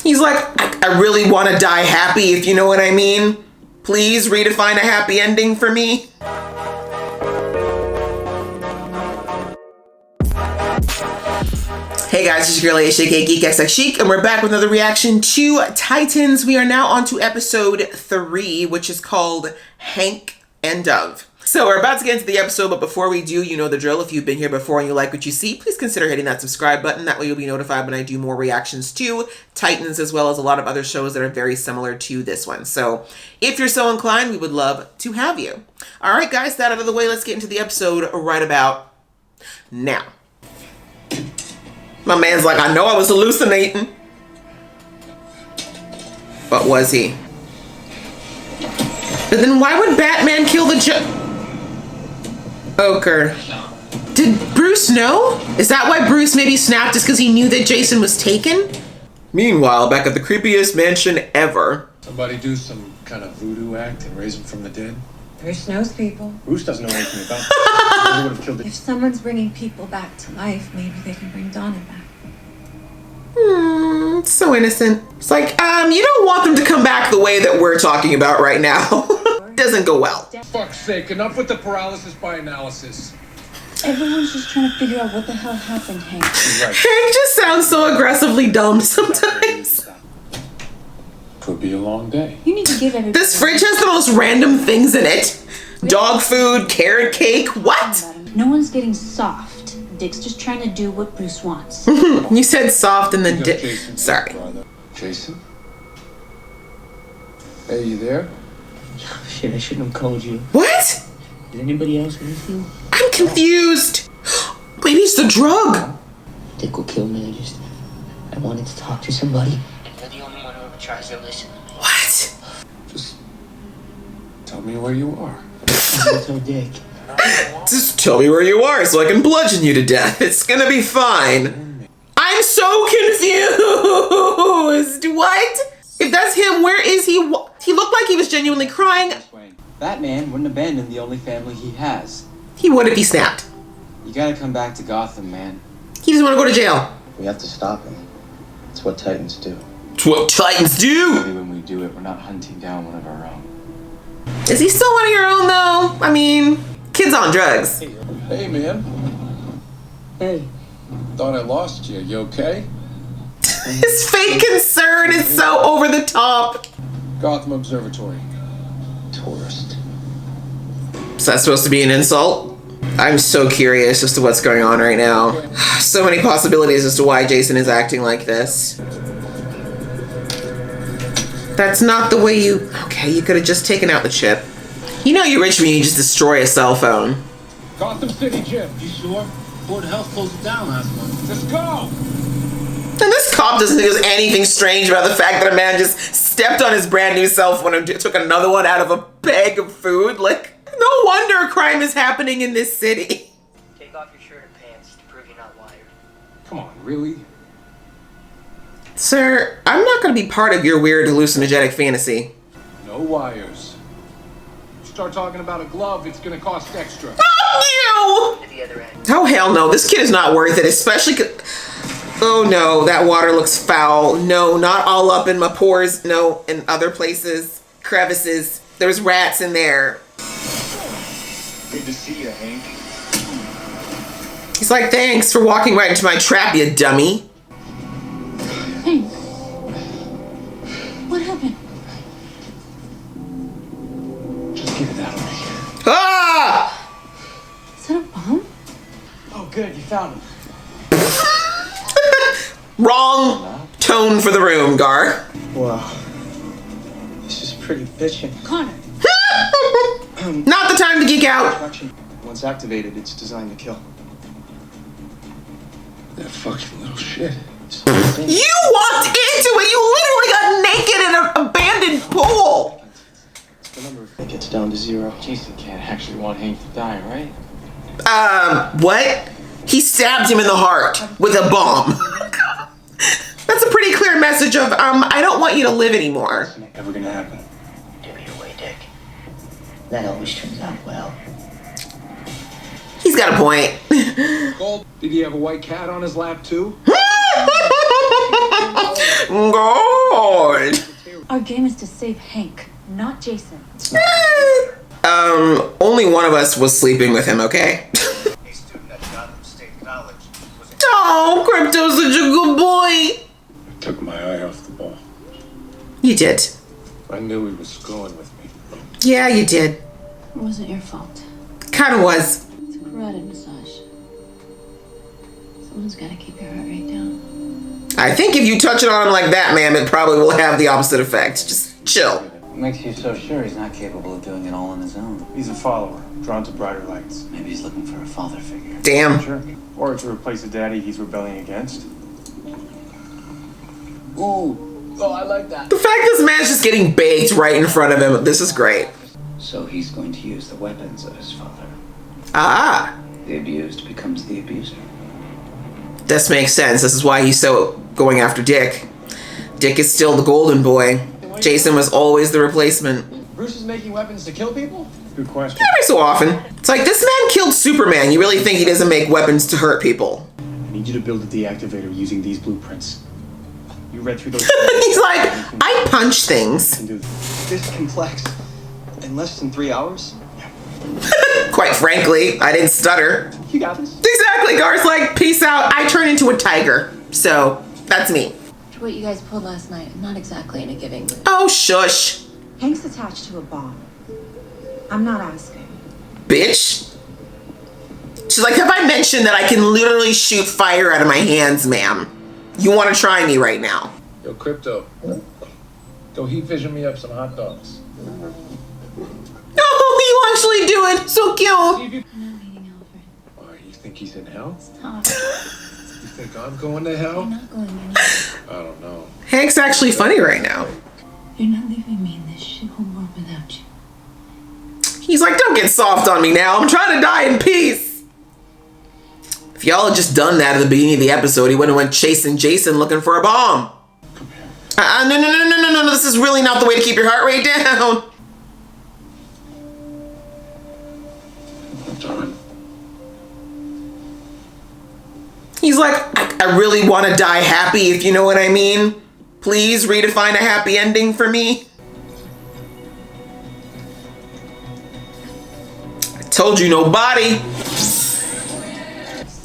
He's like, I really want to die happy, if you know what I mean. Please redefine a happy ending for me. Hey guys, it's your girl Aisha, aka Geek XX Chic, and we're back with another reaction to Titans. We are now on to episode 3, which is called Hank and Dove. So we're about to get into the episode, but before we do, you know the drill. If you've been here before and you like what you see, please consider hitting that subscribe button. That way you'll be notified when I do more reactions to Titans, as well as a lot of other shows that are very similar to this one. So if you're so inclined, we would love to have you. All right, guys, that out of the way, let's get into the episode right about now. My man's like, I know I was hallucinating. But was he? But then why would Batman kill the Joker? Did Bruce know? Is that why Bruce maybe snapped just because he knew that Jason was taken? Meanwhile, back at the creepiest mansion ever. Somebody do some kind of voodoo act and raise him from the dead? Bruce knows people. Bruce doesn't know anything about it. Would have killed it. If someone's bringing people back to life, maybe they can bring Donna back. It's so innocent. It's like, you don't want them to come back the way that we're talking about right now. Doesn't go well. Fuck's sake, enough with the paralysis by analysis. Everyone's just trying to figure out what the hell happened, Hank. Right. Hank just sounds so aggressively dumb sometimes. Could be a long day. You need to give everybody... This fridge has the most random things in it. Dog food, carrot cake, what? No one's getting soft. Dick's just trying to do what Bruce wants. You said soft and then sorry. Jason? Hey, you there? Shit, I shouldn't have called you. What? Did anybody else with you? I'm confused. Maybe it's the drug. Dick will kill me. I wanted to talk to somebody. And you're the only one who ever tries to listen to me. What? Just tell me where you are. I told Dick. Just tell me where you are so I can bludgeon you to death. It's gonna be fine. I'm so confused. What? If that's him, where is he? He looked like he was genuinely crying. Batman wouldn't abandon the only family he has. He would if he snapped. You gotta come back to Gotham, man. He doesn't want to go to jail. We have to stop him. It's what Titans do. It's what Titans do. Maybe when we do it, we're not hunting down one of our own. Is he still one of your own, though? I mean, kid's on drugs. Hey, man. Hey. Thought I lost you. You okay? His fake concern is so over the top. Gotham Observatory. Tourist. Is that supposed to be an insult? I'm so curious as to what's going on right now. So many possibilities as to why Jason is acting like this. That's not the way you... Okay, you could have just taken out the chip. You know you're rich when you just destroy a cell phone. Gotham City Gym. You sure? Board of Health closed it down last month. Let's go! And this cop doesn't think there's anything strange about the fact that a man just stepped on his brand new cell phone and took another one out of a bag of food. Like, no wonder a crime is happening in this city. Take off your shirt and pants to prove you're not wired. Come on, really? Sir, I'm not going to be part of your weird hallucinogenic fantasy. No wires. Start talking about a glove, it's gonna cost extra. Oh, To the other end. no! Oh, hell no. This kid is not worth it, especially... Oh, no. That water looks foul. No, not all up in my pores. No, in other places. Crevices. There's rats in there. Good to see you, Hank. He's like, thanks for walking right into my trap, you dummy. Hank, what happened? Just get it out of me. Ah! Is that a bomb? Oh, good, you found him. Wrong tone for the room, Gar. Wow. This is pretty bitchin'. Connor. Not the time to geek out. Once activated, it's designed to kill. That fucking little shit. You walked into it. You literally got naked in an abandoned pool. The number it gets down to 0. Jason can't actually want Hank to die, right? What? He stabbed him in the heart with a bomb. That's a pretty clear message of, I don't want you to live anymore. Ever gonna happen? Give me your way, Dick. That always turns out well. He's got a point. Gold, did he have a white cat on his lap too? Go. Our game is to save Hank, not Jason. Only one of us was sleeping with him, okay? A student at Gotham State College was Oh, Crypto's such a good boy. I took my eye off the ball. You did. I knew he was screwing with me. Yeah, you did. It wasn't your fault. Kind of was. It's a carotid massage. Someone's gotta keep your heart rate down. I think if you touch it on him like that, ma'am, it probably will have the opposite effect. Just chill. What makes you so sure he's not capable of doing it all on his own? He's a follower, drawn to brighter lights. Maybe he's looking for a father figure. Damn. Sure. Or to replace a daddy he's rebelling against. Ooh. Oh, I like that. The fact this man's just getting baked right in front of him, this is great. So he's going to use the weapons of his father. Ah, The abused becomes the abuser. this makes sense. This is why he's so going after Dick. Dick is still the golden boy. Jason was always the replacement. Bruce is making weapons to kill people? Good question. Every so often. It's like, this man killed Superman. You really think he doesn't make weapons to hurt people? I need you to build a deactivator using these blueprints. You read through those. He's like, I punch things. Can do this complex in less than 3 hours. Quite frankly, I didn't stutter. You got this. Exactly. Gar's like, peace out. I turn into a tiger. So, that's me. After what you guys pulled last night, I'm not exactly in a giving mood. Oh, shush. Hank's attached to a bomb. I'm not asking. Bitch. She's like, have I mentioned that I can literally shoot fire out of my hands, ma'am? You want to try me right now? Yo, Crypto. Go heat vision me up some hot dogs. Oh, you actually do it. So cute. I'm not meeting Alfred. Why, you think he's in hell? Stop. You think I'm going to hell? You're not going anywhere. I don't know. Hank's actually funny right now. You're not leaving me in this shithole world without you. He's like, don't get soft on me now. I'm trying to die in peace. If y'all had just done that at the beginning of the episode, he would have went chasing Jason looking for a bomb. No. This is really not the way to keep your heart rate down. John. He's like, I really want to die happy, if you know what I mean. Please redefine a happy ending for me. I told you nobody.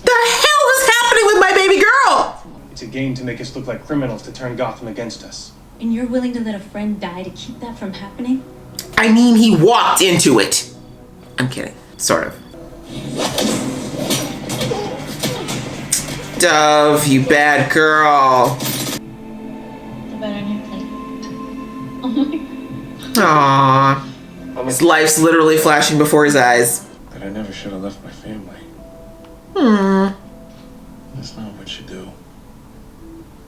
The hell is happening with my baby girl? It's a game to make us look like criminals to turn Gotham against us. And you're willing to let a friend die to keep that from happening? I mean, he walked into it. I'm kidding. Sort of. Dove, you bad girl. The better on your plate. Oh my Aww. His life's literally flashing before his eyes. That I never should have left my family. That's not what you do.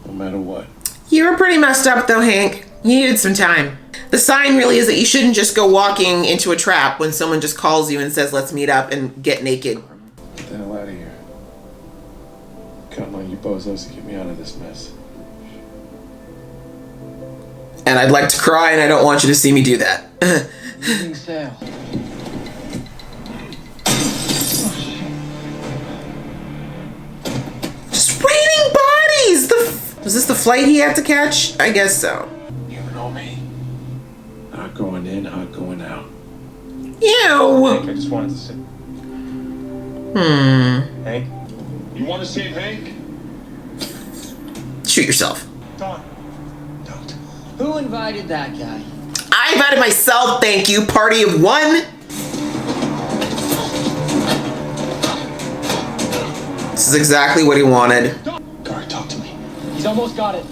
No matter what. You were pretty messed up though, Hank. You needed some time. The sign really is that you shouldn't just go walking into a trap when someone just calls you and says, let's meet up and get naked. Get the hell out of here. Counting on you bozos to get me out of this mess. And I'd like to cry and I don't want you to see me do that. Evening sail. Just raining bodies! Was this the flight he had to catch? I guess so. You know me. Not going in, not going out. Ew! Hank, I just wanted to say. Hank? You want to save Hank? Shoot yourself. Don't. Don't. Who invited that guy? I invited myself, thank you. Party of one. This is exactly what he wanted. Gar, talk to me. He's almost got it.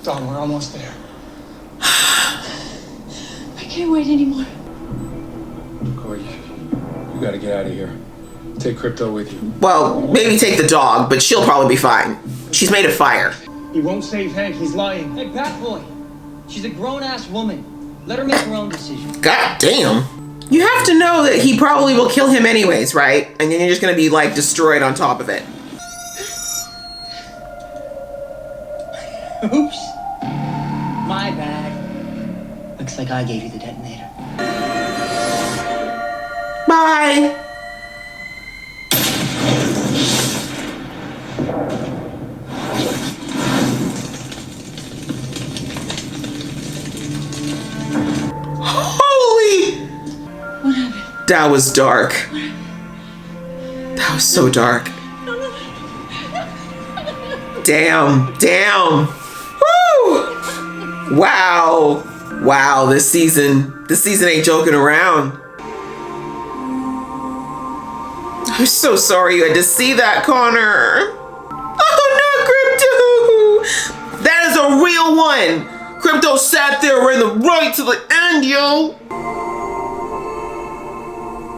Don, we're almost there. I can't wait anymore. Corey, you gotta get out of here. Take Crypto with you. Well, maybe take the dog, but she'll probably be fine. She's made of fire. He won't save Hank, he's lying. Hey, Bat Boy. She's a grown-ass woman. Let her make her own decision. God damn. You have to know that he probably will kill him anyways, right? And then you're just gonna be like destroyed on top of it. Oops. My bad. Looks like I gave you the detonator. Bye. That was dark. That was so dark. Damn. Woo! Wow, this season ain't joking around. I'm so sorry you had to see that, Connor. Oh, not Crypto! That is a real one. Crypto sat there right in the right to the end, yo.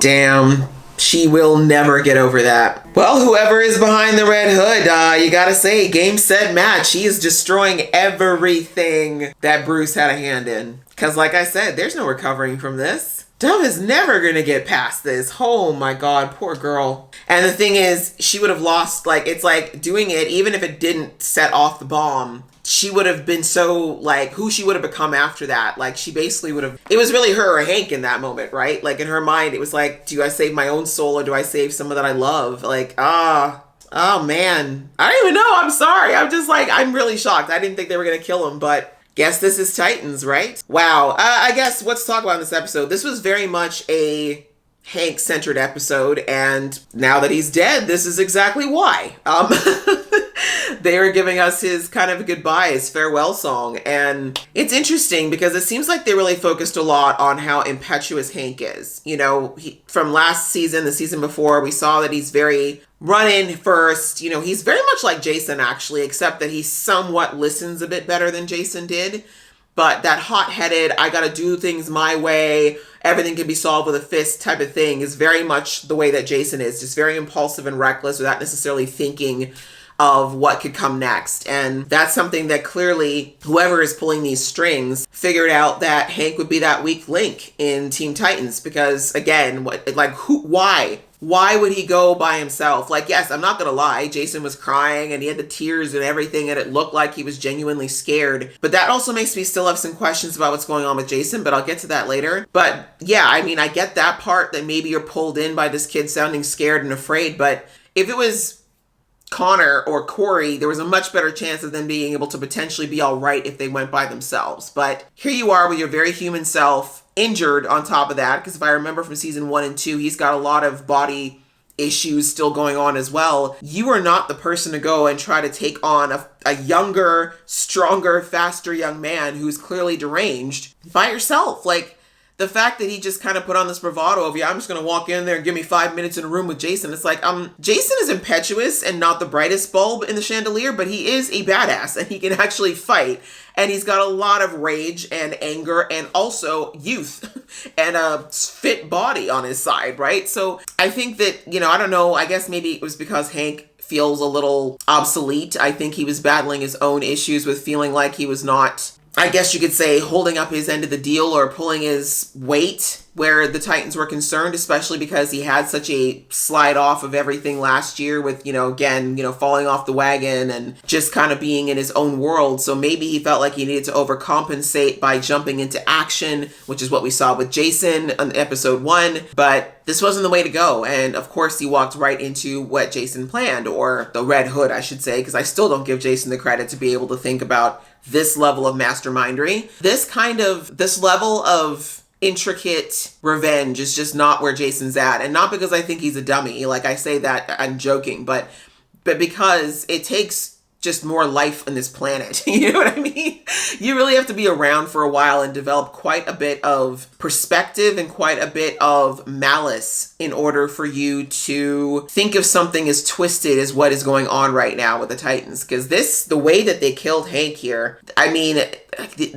Damn. She will never get over that. Well, whoever is behind the red hood, you gotta say, game, set, match. He is destroying everything that Bruce had a hand in. Because like I said, there's no recovering from this. Dove is never gonna get past this. Oh my God, poor girl. And the thing is, she would have lost, like, it's like doing it, even if it didn't set off the bomb, she would have been so, like, who she would have become after that. Like, she basically would have, it was really her or Hank in that moment, right? Like, in her mind, it was like, do I save my own soul or do I save someone that I love? Like, oh man. I don't even know. I'm sorry. I'm just like, I'm really shocked. I didn't think they were going to kill him, but guess this is Titans, right? Wow. I guess what's to talk about in this episode? This was very much a Hank-centered episode, and now that he's dead, this is exactly why. They were giving us his kind of goodbye, his farewell song, and it's interesting because it seems like they really focused a lot on how impetuous Hank is. You know, from last season, the season before, we saw that he's very run-in first. You know, he's very much like Jason, actually, except that he somewhat listens a bit better than Jason did. But that hot-headed, I gotta do things my way, everything can be solved with a fist type of thing is very much the way that Jason is. Just very impulsive and reckless without necessarily thinking of what could come next. And that's something that clearly whoever is pulling these strings figured out that Hank would be that weak link in Teen Titans. Because again, why would he go by himself? Like, yes, I'm not gonna lie, Jason was crying and he had the tears and everything and it looked like he was genuinely scared. But that also makes me still have some questions about what's going on with Jason, but I'll get to that later. But yeah, I mean, I get that part, that maybe you're pulled in by this kid sounding scared and afraid, but if it was Connor or Corey, there was a much better chance of them being able to potentially be all right if they went by themselves. But here you are with your very human self, injured on top of that, because if I remember from season 1 and 2, he's got a lot of body issues still going on as well. You are not the person to go and try to take on a younger, stronger, faster young man who's clearly deranged by yourself. Like, the fact that he just kind of put on this bravado of, yeah, I'm just going to walk in there and give me 5 minutes in a room with Jason. It's like, Jason is impetuous and not the brightest bulb in the chandelier, but he is a badass and he can actually fight. And he's got a lot of rage and anger and also youth and a fit body on his side, right? So I think that, you know, I don't know, I guess maybe it was because Hank feels a little obsolete. I think he was battling his own issues with feeling like he was not, I guess you could say, holding up his end of the deal or pulling his weight where the Titans were concerned, especially because he had such a slide off of everything last year with, you know, again, you know, falling off the wagon and just kind of being in his own world. So maybe he felt like he needed to overcompensate by jumping into action, which is what we saw with Jason on episode 1. But this wasn't the way to go. And of course, he walked right into what Jason planned, or the Red Hood, I should say, because I still don't give Jason the credit to be able to think about this level of mastermindery. This level of intricate revenge is just not where Jason's at. And not because I think he's a dummy. Like, I say that, I'm joking, but because it takes just more life on this planet. You know what I mean? You really have to be around for a while and develop quite a bit of perspective and quite a bit of malice in order for you to think of something as twisted as what is going on right now with the Titans. Because the way that they killed Hank here, I mean, they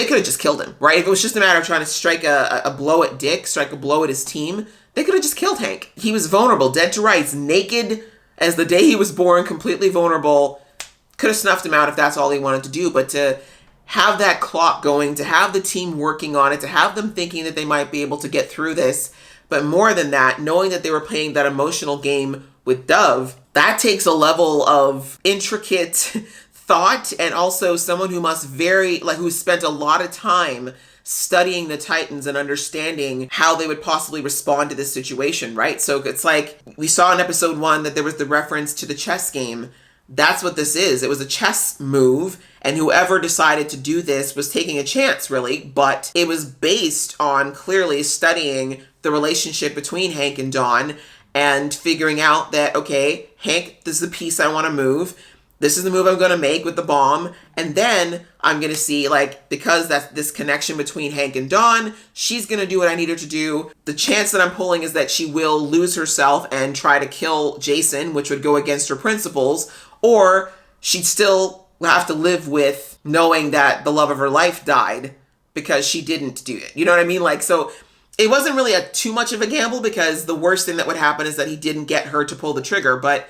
could have just killed him, right? If it was just a matter of trying to strike a blow at Dick, strike a blow at his team, they could have just killed Hank. He was vulnerable, dead to rights, naked as the day he was born, completely vulnerable. Could have snuffed him out if that's all he wanted to do. But to have that clock going, to have the team working on it, to have them thinking that they might be able to get through this, but more than that, knowing that they were playing that emotional game with Dove, that takes a level of intricate thought, and also someone who who spent a lot of time studying the Titans and understanding how they would possibly respond to this situation, right? So it's like, we saw in episode 1 that there was the reference to the chess game. That's what this is. It was a chess move, and whoever decided to do this was taking a chance, really, but it was based on clearly studying the relationship between Hank and Dawn and figuring out that, okay, Hank, this is the piece I want to move. This is the move I'm going to make with the bomb. And then I'm going to see, like, because that's this connection between Hank and Dawn, she's going to do what I need her to do. The chance that I'm pulling is that she will lose herself and try to kill Jason, which would go against her principles, or she'd still have to live with knowing that the love of her life died because she didn't do it. You know what I mean? Like, so it wasn't really too much of a gamble, because the worst thing that would happen is that he didn't get her to pull the trigger, but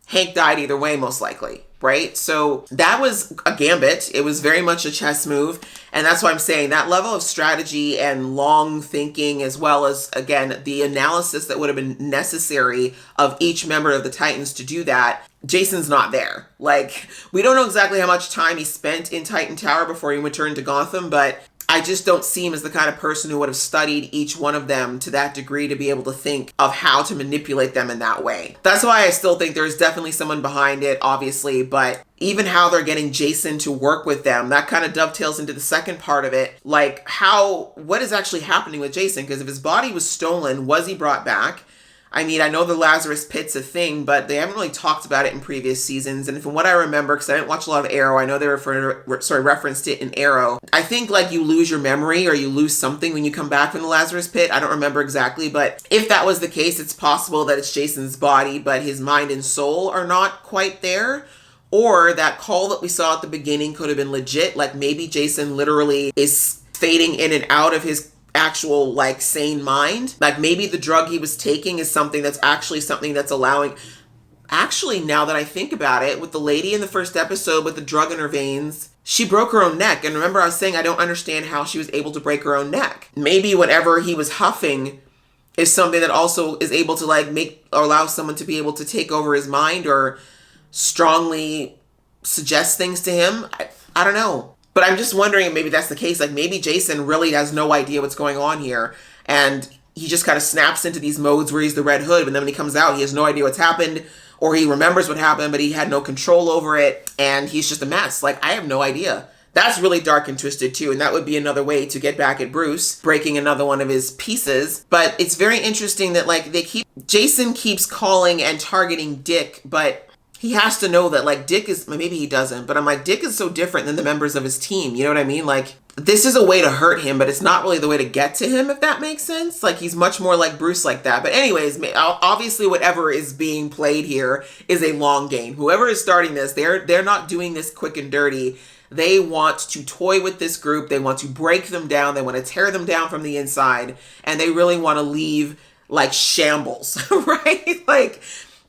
Hank died either way, most likely, right? So that was a gambit. It was very much a chess move. And that's why I'm saying that level of strategy and long thinking, as well as, again, the analysis that would have been necessary of each member of the Titans to do that, Jason's not there. Like, we don't know exactly how much time he spent in Titan Tower before he returned to Gotham, but I just don't see him as the kind of person who would have studied each one of them to that degree to be able to think of how to manipulate them in that way. That's why I still think there's definitely someone behind it, obviously, but even how they're getting Jason to work with them, that kind of dovetails into the second part of it. Like, what is actually happening with Jason? Because if his body was stolen, was he brought back? I mean, I know the Lazarus Pit's a thing, but they haven't really talked about it in previous seasons. And from what I remember, because I didn't watch a lot of Arrow, I know they referenced it in Arrow. I think, like, you lose your memory or you lose something when you come back from the Lazarus Pit. I don't remember exactly, but if that was the case, it's possible that it's Jason's body, but his mind and soul are not quite there. Or that call that we saw at the beginning could have been legit. Like, maybe Jason literally is fading in and out of his actual, like, sane mind. Like, maybe the drug he was taking is something that's allowing. Actually, now that I think about it, with the lady in the first episode with the drug in her veins, she broke her own neck. And remember, I was saying I don't understand how she was able to break her own neck. Maybe whatever he was huffing is something that also is able to, like, make or allow someone to be able to take over his mind or strongly suggest things to him. I don't know. But I'm just wondering if maybe that's the case. Like, maybe Jason really has no idea what's going on here, and he just kind of snaps into these modes where he's the Red Hood, but then when he comes out, he has no idea what's happened, or he remembers what happened, but he had no control over it, and he's just a mess. Like, I have no idea. That's really dark and twisted too, and that would be another way to get back at Bruce, breaking another one of his pieces. But it's very interesting that, like, Jason keeps calling and targeting Dick, but he has to know that, like, Dick is, maybe he doesn't, but I'm like, Dick is so different than the members of his team. You know what I mean? Like, this is a way to hurt him, but it's not really the way to get to him, if that makes sense. Like, he's much more like Bruce like that. But anyways, obviously whatever is being played here is a long game. Whoever is starting this, they're not doing this quick and dirty. They want to toy with this group. They want to break them down. They want to tear them down from the inside. And they really want to leave, like, shambles, right? Like,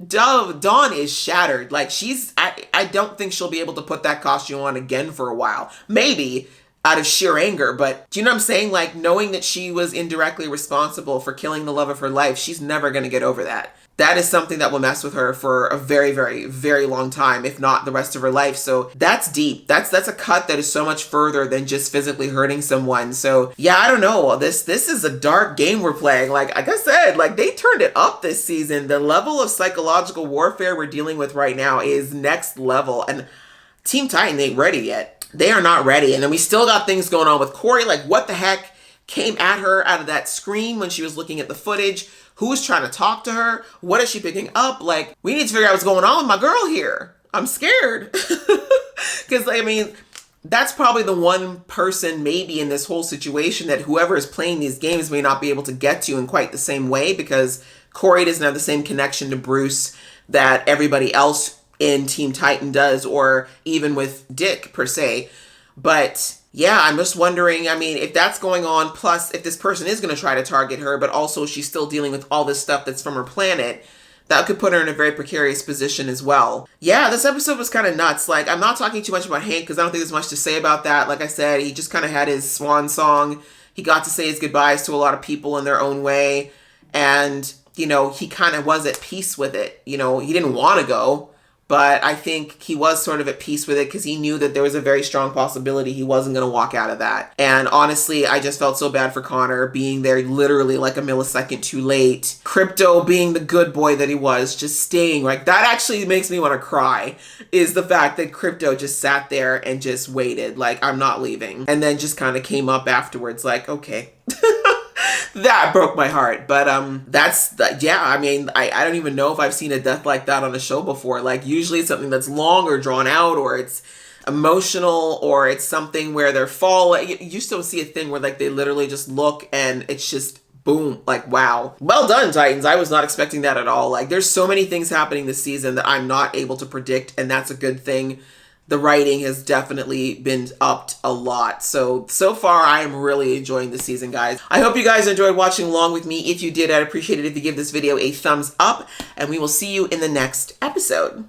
Dawn is shattered. Like, I don't think she'll be able to put that costume on again for a while. Maybe out of sheer anger, but do you know what I'm saying? Like, knowing that she was indirectly responsible for killing the love of her life, she's never going to get over that. That is something that will mess with her for a very, very, very long time, if not the rest of her life. So that's deep. That's a cut that is so much further than just physically hurting someone. So yeah, I don't know. This is a dark game we're playing. Like I said, like, they turned it up this season. The level of psychological warfare we're dealing with right now is next level. And Team Titan ain't ready yet. They are not ready. And then we still got things going on with Corey. Like, what the heck came at her out of that screen when she was looking at the footage? Who's trying to talk to her? What is she picking up? Like, we need to figure out what's going on with my girl here. I'm scared. Because, I mean, that's probably the one person maybe in this whole situation that whoever is playing these games may not be able to get to in quite the same way, because Corey doesn't have the same connection to Bruce that everybody else in Team Titan does, or even with Dick per se. But yeah, I'm just wondering, I mean, if that's going on, plus if this person is going to try to target her, but also she's still dealing with all this stuff that's from her planet, that could put her in a very precarious position as well. Yeah, this episode was kind of nuts. Like, I'm not talking too much about Hank because I don't think there's much to say about that. Like I said, he just kind of had his swan song. He got to say his goodbyes to a lot of people in their own way. And, you know, he kind of was at peace with it. You know, he didn't want to go, but I think he was sort of at peace with it because he knew that there was a very strong possibility he wasn't going to walk out of that. And honestly, I just felt so bad for Connor being there literally like a millisecond too late. Crypto being the good boy that he was, just staying. Like, that actually makes me want to cry, is the fact that Crypto just sat there and just waited. Like, I'm not leaving. And then just kind of came up afterwards like, okay. That broke my heart. But yeah, I mean, I don't even know if I've seen a death like that on a show before. Like, usually it's something that's long or drawn out, or it's emotional, or it's something where they're falling. You just don't see a thing where like they literally just look and it's just boom, like, wow. Well done, Titans. I was not expecting that at all. Like, there's so many things happening this season that I'm not able to predict, and that's a good thing. The writing has definitely been upped a lot. So far, I am really enjoying this season, guys. I hope you guys enjoyed watching along with me. If you did, I'd appreciate it if you give this video a thumbs up, and we will see you in the next episode.